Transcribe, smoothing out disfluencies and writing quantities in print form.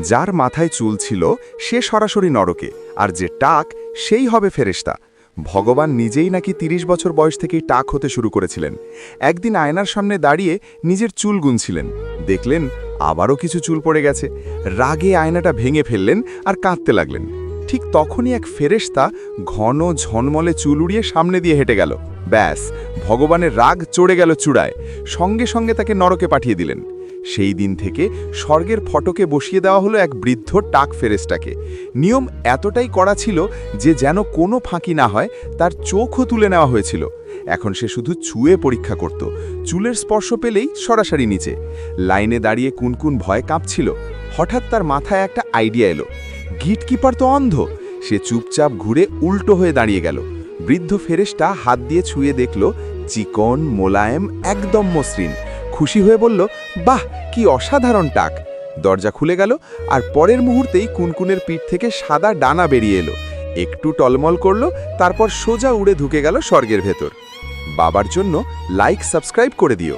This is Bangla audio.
যার মাথায় চুল ছিল সে সরাসরি নরকে, আর যে টাক সেই হবে ফেরেশতা। ভগবান নিজেই নাকি ৩০ বছর বয়স থেকেই টাক হতে শুরু করেছিলেন। একদিন আয়নার সামনে দাঁড়িয়ে নিজের চুল গুনছিলেন, দেখলেন আবারও কিছু চুল পড়ে গেছে। রাগে আয়নাটা ভেঙে ফেললেন আর কাঁদতে লাগলেন। ঠিক তখনই এক ফেরেশতা ঘন ঝনমলে চুল উড়িয়ে সামনে দিয়ে হেঁটে গেল। ব্যাস, ভগবানের রাগ চড়ে গেল চূড়ায়। সঙ্গে সঙ্গে তাকে নরকে পাঠিয়ে দিলেন। সেই দিন থেকে স্বর্গের ফটকে বসিয়ে দেওয়া হলো এক বৃদ্ধ টাক ফেরেশতাকে। নিয়ম এতটাই কড়া ছিল যে যেন কোনো ফাঁকি না হয়, তার চোখও তুলে নেওয়া হয়েছিল। এখন সে শুধু ছুঁয়ে পরীক্ষা করত, চুলের স্পর্শ পেলেই সরাসরি নিচে। লাইনে দাঁড়িয়ে কুনকুন ভয় কাঁপছিল। হঠাৎ তার মাথায় একটা আইডিয়া এলো। গেটকিপার তো অন্ধ, সে চুপচাপ ঘুরে উল্টো হয়ে দাঁড়িয়ে গেল। বৃদ্ধ ফেরেশতা হাত দিয়ে ছুঁয়ে দেখল, চিকন মোলায়েম, একদম মসৃণ। খুশি হয়ে বলল, বাহ, কি অসাধারণ টাক। দরজা খুলে গেল, আর পরের মুহূর্তেই কুনকুনের পিঠ থেকে সাদা ডানা বেরিয়ে এলো। একটু টলমল করলো, তারপর সোজা উড়ে ঢুকে গেল স্বর্গের ভেতর। বাবার জন্য লাইক সাবস্ক্রাইব করে দিও।